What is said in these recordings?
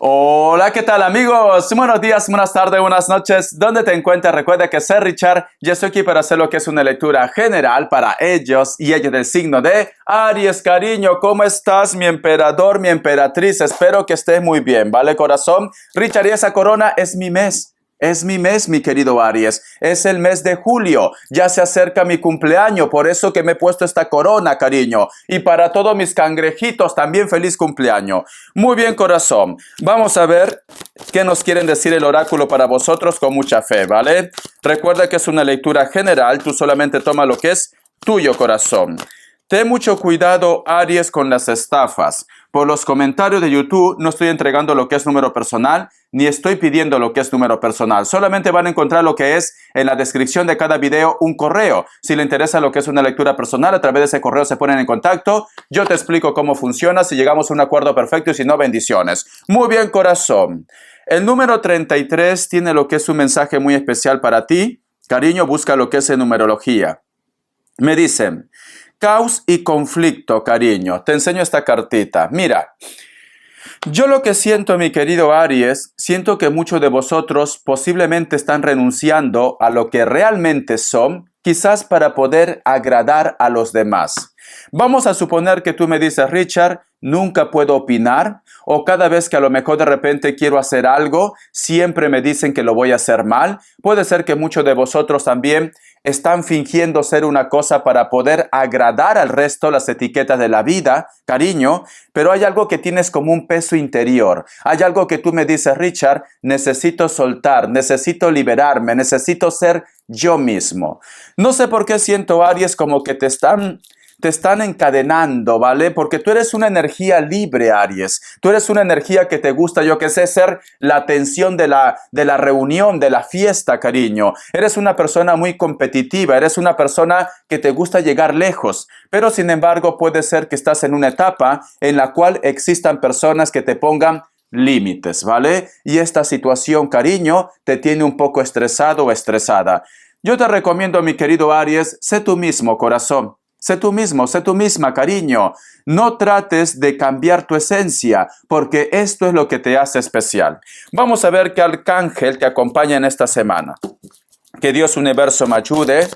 Hola, ¿qué tal amigos? Buenos días, buenas tardes, buenas noches. ¿Dónde te encuentras? Recuerda que soy Richard y estoy aquí para hacer lo que es una lectura general para ellos y ellas del signo de Aries. Cariño, ¿cómo estás, mi emperador, mi emperatriz? Espero que estés muy bien, ¿vale, corazón? Richard, y esa corona es mi mes. Es mi mes, mi querido Aries. Es el mes de julio. Ya se acerca mi cumpleaños, por eso que me he puesto esta corona, cariño. Y para todos mis cangrejitos, también feliz cumpleaños. Muy bien, corazón. Vamos a ver qué nos quieren decir el oráculo para vosotros con mucha fe, ¿vale? Recuerda que es una lectura general. Tú solamente toma lo que es tuyo, corazón. Ten mucho cuidado, Aries, con las estafas. Por los comentarios de YouTube no estoy entregando lo que es número personal, ni estoy pidiendo lo que es número personal. Solamente van a encontrar lo que es en la descripción de cada video un correo. Si le interesa lo que es una lectura personal, a través de ese correo se ponen en contacto. Yo te explico cómo funciona, si llegamos a un acuerdo perfecto y si no, bendiciones. Muy bien, corazón. El número 33 tiene lo que es un mensaje muy especial para ti. Cariño, busca lo que es en numerología. Me dicen: caos y conflicto, cariño. Te enseño esta cartita. Mira, yo lo que siento, mi querido Aries, siento que muchos de vosotros posiblemente están renunciando a lo que realmente son, quizás para poder agradar a los demás. Vamos a suponer que tú me dices: Richard, nunca puedo opinar, o cada vez que a lo mejor de repente quiero hacer algo, siempre me dicen que lo voy a hacer mal. Puede ser que muchos de vosotros también están fingiendo ser una cosa para poder agradar al resto, las etiquetas de la vida, cariño, pero hay algo que tienes como un peso interior. Hay algo que tú me dices: Richard, necesito soltar, necesito liberarme, necesito ser yo mismo. No sé por qué siento, Aries, como que te están encadenando, ¿vale? Porque tú eres una energía libre, Aries. Tú eres una energía que te gusta, yo qué sé, ser la atención de la reunión, de la fiesta, cariño. Eres una persona muy competitiva, eres una persona que te gusta llegar lejos. Pero sin embargo, puede ser que estás en una etapa en la cual existan personas que te pongan límites, ¿vale? Y esta situación, cariño, te tiene un poco estresado o estresada. Yo te recomiendo, mi querido Aries, sé tú mismo, corazón. Sé tú mismo, sé tú misma, cariño. No trates de cambiar tu esencia, porque esto es lo que te hace especial. Vamos a ver qué arcángel te acompaña en esta semana. Que Dios universo me ayude.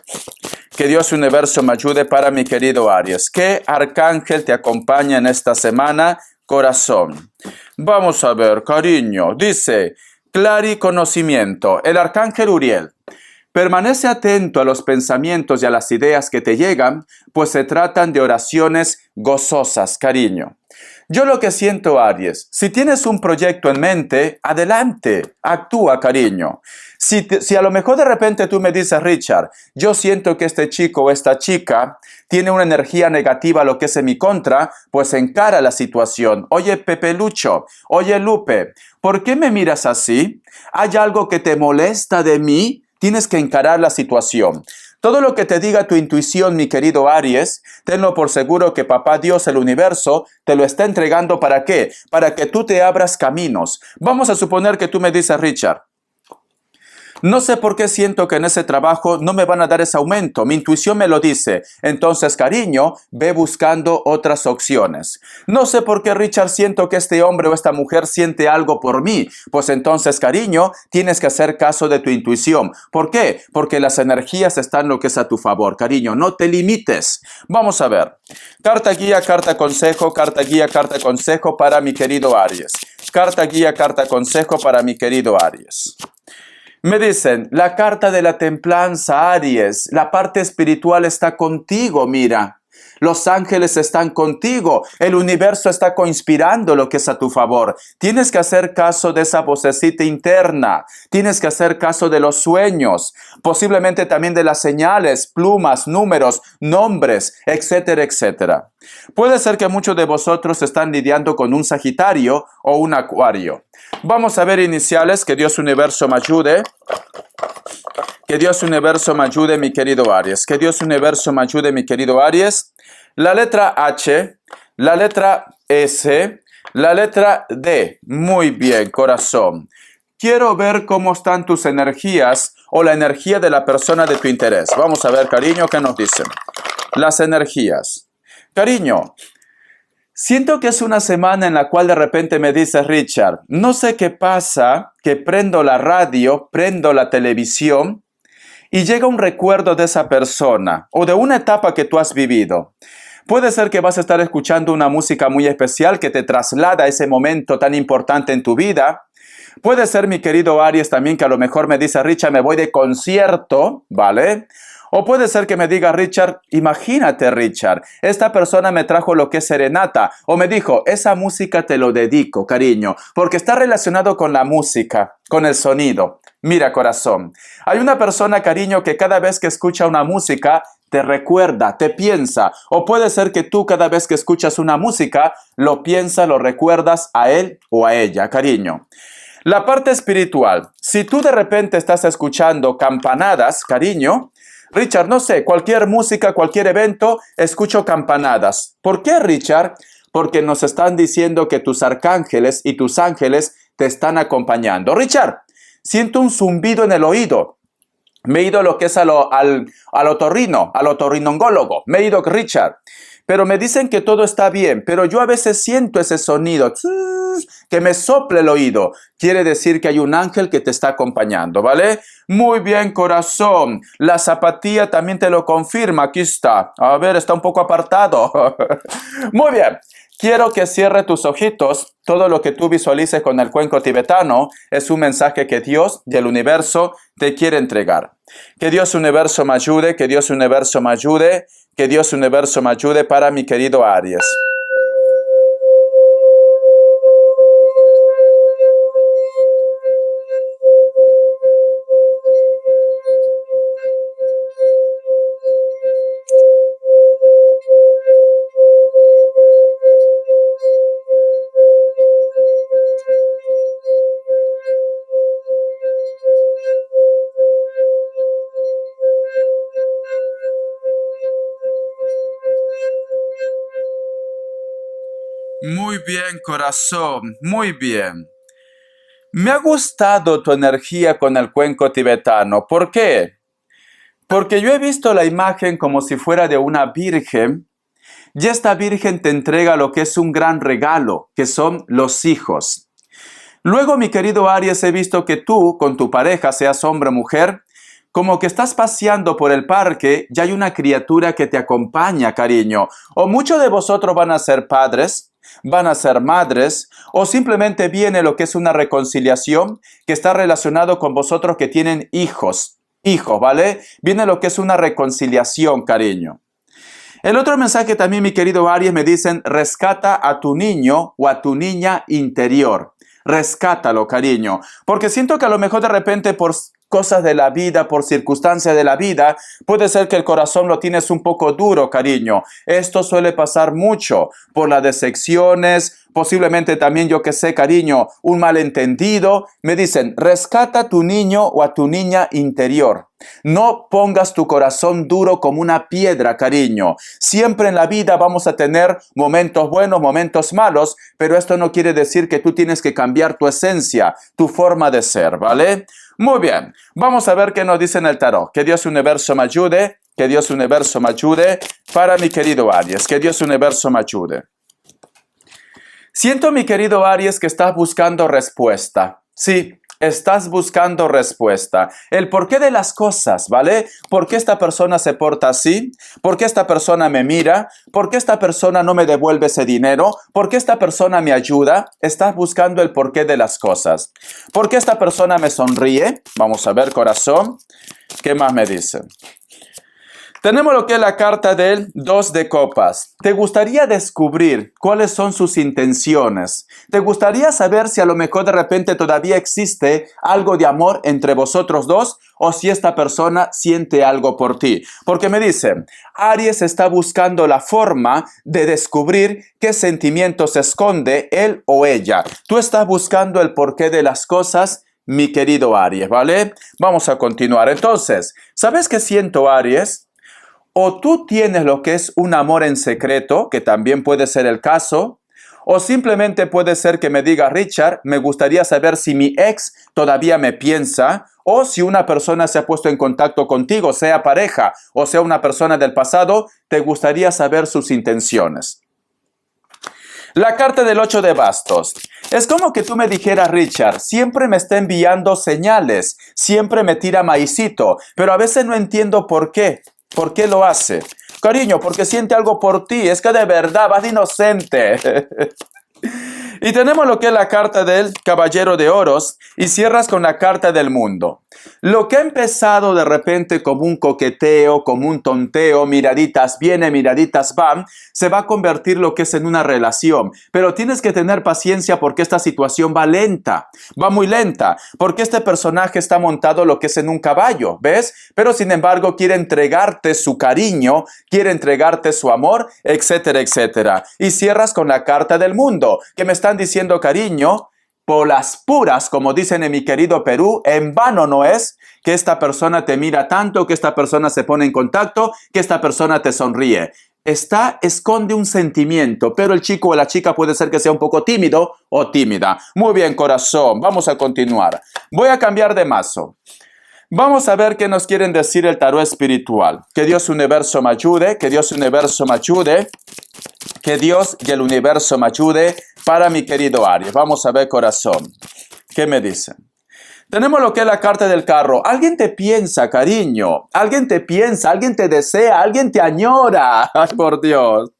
Que Dios universo me ayude para mi querido Aries. ¿Qué arcángel te acompaña en esta semana, corazón? Vamos a ver, cariño. Dice: clariconocimiento. El arcángel Uriel. Permanece atento a los pensamientos y a las ideas que te llegan, pues se tratan de oraciones gozosas, cariño. Yo lo que siento, Aries, si tienes un proyecto en mente, adelante, actúa, cariño. Si a lo mejor de repente tú me dices: Richard, yo siento que este chico o esta chica tiene una energía negativa a lo que es en mi contra, pues encara la situación. Oye, Pepe Lucho, oye, Lupe, ¿por qué me miras así? ¿Hay algo que te molesta de mí? Tienes que encarar la situación. Todo lo que te diga tu intuición, mi querido Aries, tenlo por seguro que Papá Dios, el universo, te lo está entregando. ¿Para qué? Para que tú te abras caminos. Vamos a suponer que tú me dices: Richard, no sé por qué siento que en ese trabajo no me van a dar ese aumento. Mi intuición me lo dice. Entonces, cariño, ve buscando otras opciones. No sé por qué, Richard, siento que este hombre o esta mujer siente algo por mí. Pues entonces, cariño, tienes que hacer caso de tu intuición. ¿Por qué? Porque las energías están lo que es a tu favor, cariño. No te limites. Vamos a ver. Carta guía, carta consejo, carta guía, carta consejo para mi querido Aries. Carta guía, carta consejo para mi querido Aries. Me dicen: la carta de la templanza, Aries, la parte espiritual está contigo, mira. Los ángeles están contigo, el universo está conspirando lo que es a tu favor. Tienes que hacer caso de esa vocecita interna, tienes que hacer caso de los sueños, posiblemente también de las señales, plumas, números, nombres, etcétera, etcétera. Puede ser que muchos de vosotros están lidiando con un Sagitario o un Acuario. Vamos a ver iniciales, que Dios universo me ayude. Que Dios universo me ayude, mi querido Aries. Que Dios universo me ayude, mi querido Aries. La letra H, la letra S, la letra D. Muy bien, corazón. Quiero ver cómo están tus energías o la energía de la persona de tu interés. Vamos a ver, cariño, qué nos dicen. Las energías. Cariño, Siento que es una semana en la cual de repente me dice Richard, no sé qué pasa, que prendo la radio, prendo la televisión y llega un recuerdo de esa persona o de una etapa que tú has vivido. Puede ser que vas a estar escuchando una música muy especial que te traslada a ese momento tan importante en tu vida. Puede ser, mi querido Aries, también que a lo mejor me dice Richard, me voy de concierto, ¿vale? O puede ser que me diga Richard, imagínate Richard, esta persona me trajo lo que es serenata. O me dijo, esa música te lo dedico, cariño, porque está relacionado con la música, con el sonido. Mira, corazón, hay una persona, cariño, que cada vez que escucha una música, te recuerda, te piensa. O puede ser que tú cada vez que escuchas una música, lo piensas, lo recuerdas a él o a ella, cariño. La parte espiritual, si tú de repente estás escuchando campanadas, cariño, Richard, no sé, cualquier música, cualquier evento, escucho campanadas. ¿Por qué, Richard? Porque nos están diciendo que tus arcángeles y tus ángeles te están acompañando. Richard, siento un zumbido en el oído. Me he ido lo que es al otorrinolaringólogo. Me he ido, Richard. Pero me dicen que todo está bien, pero yo a veces siento ese sonido que me sopla el oído. Quiere decir que hay un ángel que te está acompañando, ¿vale? Muy bien, corazón. La zapatilla también te lo confirma. Aquí está. A ver, está un poco apartado. Muy bien. Quiero que cierre tus ojitos. Todo lo que tú visualices con el cuenco tibetano es un mensaje que Dios y el universo te quiere entregar. Que Dios universo me ayude, que Dios universo me ayude, que Dios universo me ayude para mi querido Aries. Muy bien, corazón, muy bien. Me ha gustado tu energía con el cuenco tibetano. ¿Por qué? Porque yo he visto la imagen como si fuera de una virgen y esta virgen te entrega lo que es un gran regalo, que son los hijos. Luego, mi querido Aries, he visto que tú, con tu pareja, seas hombre o mujer, como que estás paseando por el parque y hay una criatura que te acompaña, cariño. O muchos de vosotros van a ser padres, van a ser madres, o simplemente viene lo que es una reconciliación que está relacionado con vosotros que tienen hijos, ¿vale? Viene lo que es una reconciliación, cariño. El otro mensaje también, mi querido Aries, me dicen, rescata a tu niño o a tu niña interior. Rescátalo, cariño, porque siento que a lo mejor de repente por cosas de la vida, por circunstancias de la vida, puede ser que el corazón lo tienes un poco duro, cariño. Esto suele pasar mucho por las decepciones, posiblemente también, yo que sé, cariño, un malentendido. Me dicen, rescata a tu niño o a tu niña interior. No pongas tu corazón duro como una piedra, cariño. Siempre en la vida vamos a tener momentos buenos, momentos malos, pero esto no quiere decir que tú tienes que cambiar tu esencia, tu forma de ser, ¿vale? Muy bien, vamos a ver qué nos dice en el tarot. Que Dios universo me ayude, que Dios universo me ayude para mi querido Aries, que Dios universo me ayude. Siento, mi querido Aries, que estás buscando respuesta. Sí, estás buscando respuesta. El porqué de las cosas, ¿vale? ¿Por qué esta persona se porta así? ¿Por qué esta persona me mira? ¿Por qué esta persona no me devuelve ese dinero? ¿Por qué esta persona me ayuda? Estás buscando el porqué de las cosas. ¿Por qué esta persona me sonríe? Vamos a ver, corazón. ¿Qué más me dice? Tenemos lo que es la carta del 2 de copas. ¿Te gustaría descubrir cuáles son sus intenciones? ¿Te gustaría saber si a lo mejor de repente todavía existe algo de amor entre vosotros dos o si esta persona siente algo por ti? Porque me dicen, Aries está buscando la forma de descubrir qué sentimientos esconde él o ella. Tú estás buscando el porqué de las cosas, mi querido Aries, ¿vale? Vamos a continuar. Entonces, ¿sabes qué siento, Aries? O tú tienes lo que es un amor en secreto, que también puede ser el caso, o simplemente puede ser que me diga, Richard, me gustaría saber si mi ex todavía me piensa, o si una persona se ha puesto en contacto contigo, sea pareja o sea una persona del pasado, te gustaría saber sus intenciones. La carta del 8 de bastos. Es como que tú me dijeras, Richard, siempre me está enviando señales, siempre me tira maicito, pero a veces no entiendo por qué. ¿Por qué lo hace? Cariño, porque siente algo por ti, es que de verdad vas de inocente. Y tenemos lo que es la carta del caballero de oros y cierras con la carta del mundo. Lo que ha empezado de repente como un coqueteo, como un tonteo, miraditas viene, miraditas van, se va a convertir lo que es en una relación. Pero tienes que tener paciencia porque esta situación va lenta, va muy lenta, porque este personaje está montado lo que es en un caballo, ¿ves? Pero sin embargo quiere entregarte su cariño, quiere entregarte su amor, etcétera, etcétera. Y cierras con la carta del mundo, que me están diciendo, cariño, por las puras, como dicen en mi querido Perú, en vano no es que esta persona te mira tanto, que esta persona se pone en contacto, que esta persona te sonríe. Esconde un sentimiento, pero el chico o la chica puede ser que sea un poco tímido o tímida. Muy bien, corazón, vamos a continuar. Voy a cambiar de mazo. Vamos a ver qué nos quieren decir el tarot espiritual. Que Dios universo me ayude, que Dios universo me ayude. Que Dios y el universo me ayude para mi querido Aries. Vamos a ver, corazón. ¿Qué me dicen? Tenemos lo que es la carta del carro. Alguien te piensa, cariño. Alguien te piensa, alguien te desea, alguien te añora. Ay, por Dios.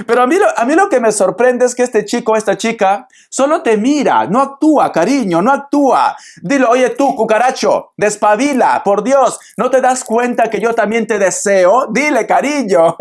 Pero a mí lo que me sorprende es que este chico o esta chica solo te mira, no actúa, cariño, no actúa. Dile, oye tú, cucaracho, despabila, por Dios, ¿no te das cuenta que yo también te deseo? Dile, cariño.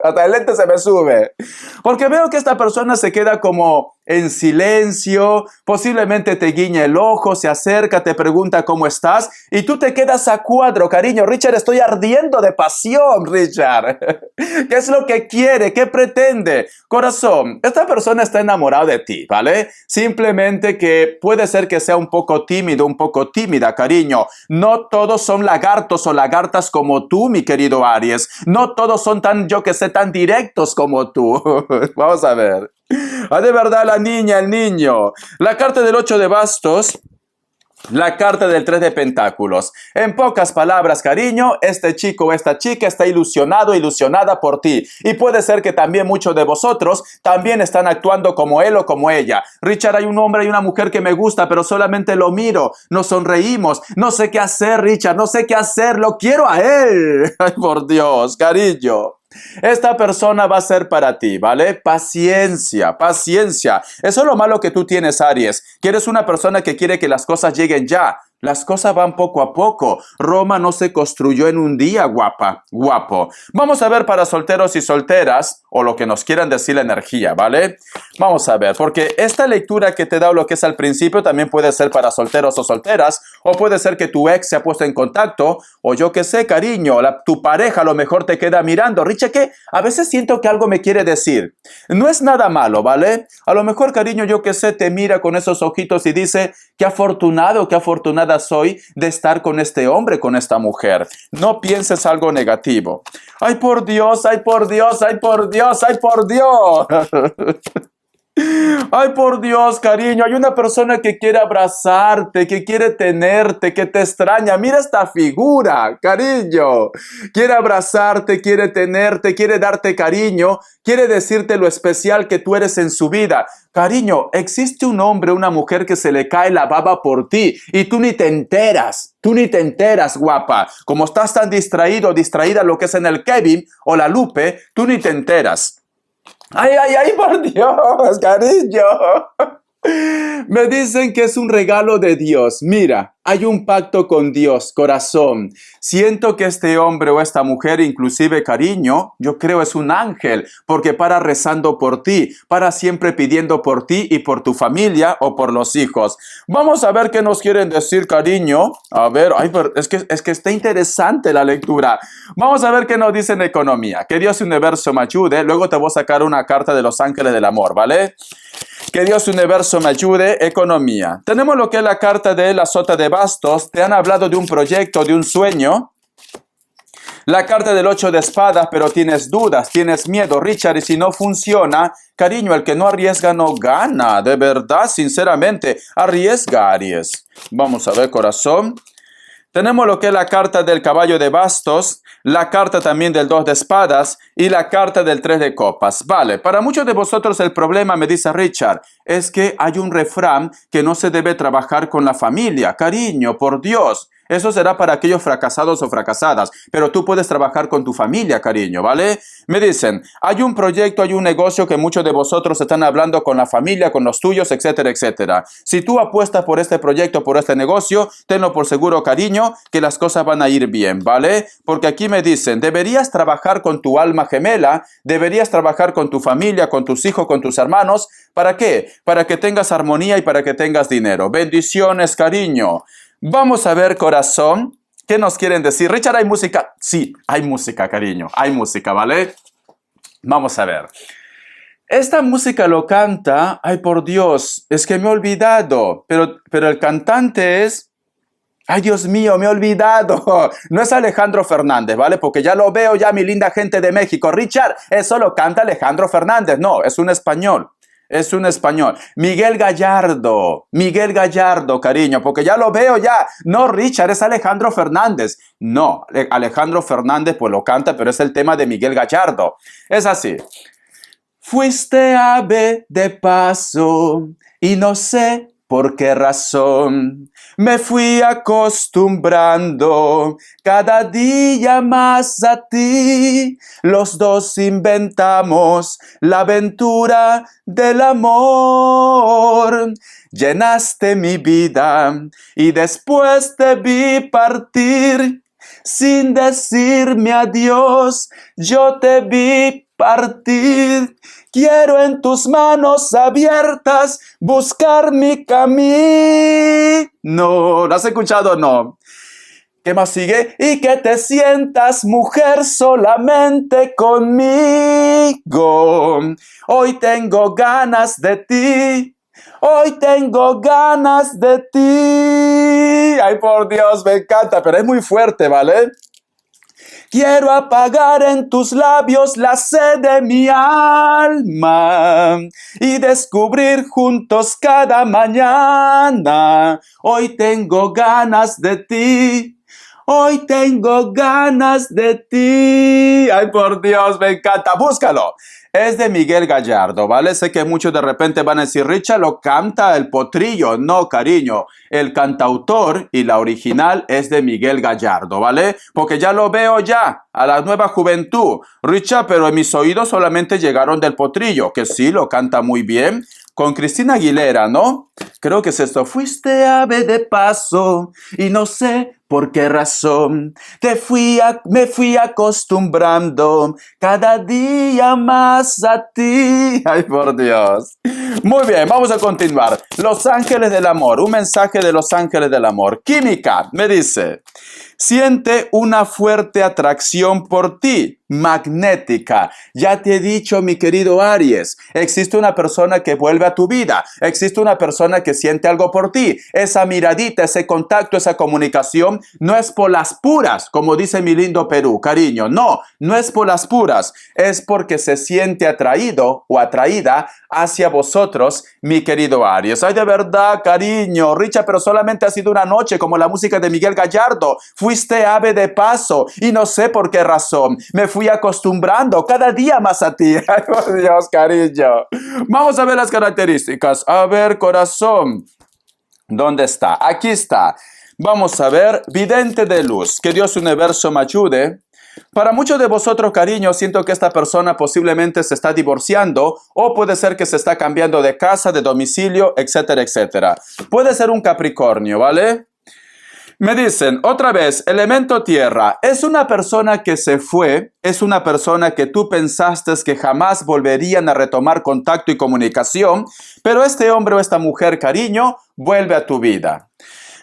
Hasta el lente se me sube. Porque veo que esta persona se queda como en silencio, posiblemente te guiña el ojo, se acerca, te pregunta cómo estás y tú te quedas a cuadro, cariño. Richard, estoy ardiendo de pasión, Richard. ¿Qué es lo que quiere? ¿Qué pretende? Corazón, esta persona está enamorada de ti, ¿vale? Simplemente que puede ser que sea un poco tímido, un poco tímida, cariño. No todos son lagartos o lagartas como tú, mi querido Aries. No todos son tan, yo que sé, tan directos como tú. Vamos a ver. Ah, de verdad, la niña, el niño. La carta del 8 de bastos. La carta del 3 de pentáculos. En pocas palabras, cariño, este chico o esta chica está ilusionado, ilusionada por ti. Y puede ser que también muchos de vosotros también están actuando como él o como ella. Richard, hay un hombre y una mujer que me gusta, pero solamente lo miro. Nos sonreímos. No sé qué hacer, Richard. No sé qué hacer. Lo quiero a él. Ay, por Dios, cariño. Esta persona va a ser para ti, ¿vale? Paciencia, paciencia. Eso es lo malo que tú tienes, Aries. Que eres una persona que quiere que las cosas lleguen ya. Las cosas van poco a poco. Roma no se construyó en un día, guapa, guapo. Vamos a ver para solteros y solteras, o lo que nos quieran decir la energía, ¿vale? Vamos a ver, porque esta lectura que te he dado lo que es al principio también puede ser para solteros o solteras, o puede ser que tu ex se ha puesto en contacto, o yo qué sé, cariño, tu pareja a lo mejor te queda mirando. Richard, que a veces siento que algo me quiere decir. No es nada malo, ¿vale? A lo mejor, cariño, yo qué sé, te mira con esos ojitos y dice, qué afortunado, qué afortunada soy de estar con este hombre, con esta mujer. No pienses algo negativo. ¡Ay, por Dios! ¡Ay, por Dios! ¡Ay, por Dios! ¡Ay, por Dios! Ay, por Dios, cariño, hay una persona que quiere abrazarte, que quiere tenerte, que te extraña. Mira esta figura, cariño. Quiere abrazarte, quiere tenerte, quiere darte cariño, quiere decirte lo especial que tú eres en su vida. Cariño, existe un hombre, una mujer que se le cae la baba por ti y tú ni te enteras. Tú ni te enteras, guapa. Como estás tan distraído, distraída lo que es en el Kevin o la Lupe, tú ni te enteras. ¡Ay, ay, ay, por Dios, cariño! Me dicen que es un regalo de Dios. Mira, hay un pacto con Dios, corazón. Siento que este hombre o esta mujer, inclusive cariño, yo creo es un ángel, porque para rezando por ti, para siempre pidiendo por ti y por tu familia o por los hijos. Vamos a ver qué nos quieren decir, cariño. A ver, ay, pero es que está interesante la lectura. Vamos a ver qué nos dicen de economía. Que Dios universo me ayude. Luego te voy a sacar una carta de los ángeles del amor, ¿vale? Que Dios universo me ayude, economía. Tenemos lo que es la carta de la sota de bastos. Te han hablado de un proyecto, de un sueño. La carta del 8 de espadas, pero tienes dudas, tienes miedo, Richard, y si no funciona, cariño, el que no arriesga no gana. De verdad, sinceramente, arriesga, Aries. Vamos a ver, corazón. Tenemos lo que es la carta del caballo de bastos, la carta también del 2 de espadas y la carta del 3 de copas. Vale, para muchos de vosotros el problema, me dice Richard, es que hay un refrán que no se debe trabajar con la familia. Cariño, por Dios. Eso será para aquellos fracasados o fracasadas, pero tú puedes trabajar con tu familia, cariño, ¿vale? Me dicen, hay un proyecto, hay un negocio que muchos de vosotros están hablando con la familia, con los tuyos, etcétera, etcétera. Si tú apuestas por este proyecto, por este negocio, tenlo por seguro, cariño, que las cosas van a ir bien, ¿vale? Porque aquí me dicen, deberías trabajar con tu alma gemela, deberías trabajar con tu familia, con tus hijos, con tus hermanos. ¿Para qué? Para que tengas armonía y para que tengas dinero. Bendiciones, cariño. Vamos a ver, corazón, ¿qué nos quieren decir? Richard, ¿hay música? Sí, hay música, cariño, hay música, ¿vale? Vamos a ver. Esta música lo canta, ay por Dios, es que me he olvidado, pero el cantante es... Ay, Dios mío, me he olvidado. No es Alejandro Fernández, ¿vale? Porque ya lo veo ya, mi linda gente de México. Richard, eso lo canta Alejandro Fernández. No, es un español. Es un español. Miguel Gallardo, cariño, porque ya lo veo ya. No, Richard, es Alejandro Fernández. No, Alejandro Fernández pues lo canta, pero es el tema de Miguel Gallardo. Es así. Fuiste ave de paso y no sé por qué razón me fui acostumbrando cada día más a ti. Los dos inventamos la aventura del amor. Llenaste mi vida y después te vi partir. Sin decirme adiós, yo te vi partir. Quiero en tus manos abiertas buscar mi camino. ¿Lo has escuchado? No. ¿Qué más sigue? Y que te sientas mujer solamente conmigo. Hoy tengo ganas de ti. Hoy tengo ganas de ti. Ay, por Dios, me encanta, pero es muy fuerte, ¿vale? Quiero apagar en tus labios la sed de mi alma y descubrir juntos cada mañana. Hoy tengo ganas de ti. Hoy tengo ganas de ti. Ay, por Dios, me encanta. Búscalo. Es de Miguel Gallardo, ¿vale? Sé que muchos de repente van a decir, Richard, lo canta el Potrillo. No, cariño. El cantautor y la original es de Miguel Gallardo, ¿vale? Porque ya lo veo ya, a la nueva juventud. Richard, pero en mis oídos solamente llegaron del Potrillo, que sí, lo canta muy bien. Con Cristina Aguilera, ¿no? Creo que es esto. Fuiste ave de paso y no sé por qué razón me fui acostumbrando cada día más a ti. Ay, por Dios. Muy bien, vamos a continuar. Los Ángeles del Amor. Un mensaje de Los Ángeles del Amor. Química, me dice. Siente una fuerte atracción por ti, magnética. Ya te he dicho, mi querido Aries, existe una persona que vuelve a tu vida, existe una persona que siente algo por ti. Esa miradita, ese contacto, esa comunicación, no es por las puras, como dice mi lindo Perú, cariño. No, no es por las puras, es porque se siente atraído o atraída hacia vosotros, mi querido Aries. Ay, de verdad, cariño, Richard, pero solamente ha sido una noche, como la música de Miguel Gallardo. Fuiste ave de paso y no sé por qué razón me fui acostumbrando cada día más a ti. Ay, por Dios, cariño. Vamos a ver las características. A ver, corazón. ¿Dónde está? Aquí está. Vamos a ver. Vidente de luz. Que Dios universo me ayude. Para muchos de vosotros, cariño, siento que esta persona posiblemente se está divorciando o puede ser que se está cambiando de casa, de domicilio, etcétera, etcétera. Puede ser un Capricornio, ¿vale? Me dicen, otra vez, elemento tierra. Es una persona que se fue, es una persona que tú pensaste que jamás volverían a retomar contacto y comunicación, pero este hombre o esta mujer, cariño, vuelve a tu vida.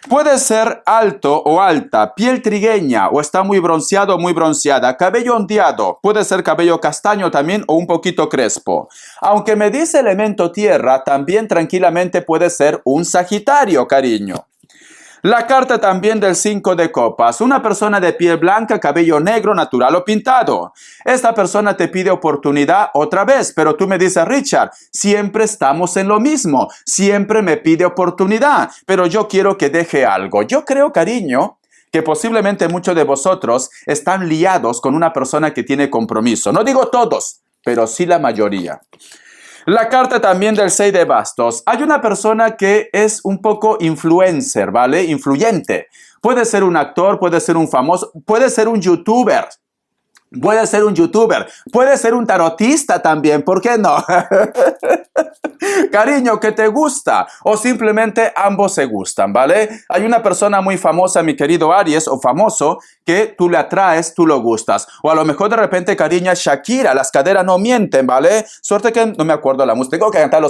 Puede ser alto o alta, piel trigueña o está muy bronceado o muy bronceada, cabello ondeado, puede ser cabello castaño también o un poquito crespo. Aunque me dice elemento tierra, también tranquilamente puede ser un Sagitario, cariño. La carta también del 5 de copas. Una persona de piel blanca, cabello negro, natural o pintado. Esta persona te pide oportunidad otra vez, pero tú me dices, Richard, siempre estamos en lo mismo. Siempre me pide oportunidad, pero yo quiero que deje algo. Yo creo, cariño, que posiblemente muchos de vosotros están liados con una persona que tiene compromiso. No digo todos, pero sí la mayoría. La carta también del 6 de bastos. Hay una persona que es un poco influencer, ¿vale? Influyente. Puede ser un actor, puede ser un famoso, puede ser un youtuber. Puede ser un youtuber, puede ser un tarotista también, ¿por qué no? Cariño, ¿qué te gusta? O simplemente ambos se gustan, ¿vale? Hay una persona muy famosa, mi querido Aries, o famoso, que tú le atraes, tú lo gustas. O a lo mejor de repente, cariño, Shakira, las caderas no mienten, ¿vale? Suerte que no me acuerdo la música, tengo que cantar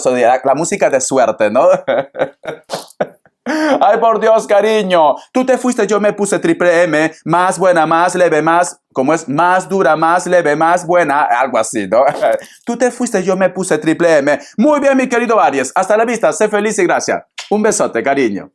la música de suerte, ¿no? Ay, por Dios, cariño. Tú te fuiste, yo me puse triple M, más buena, más leve, más, ¿cómo es? Más dura, más leve, más buena, algo así, ¿no? Tú te fuiste, yo me puse triple M. Muy bien, mi querido Aries. Hasta la vista, sé feliz y gracias. Un besote, cariño.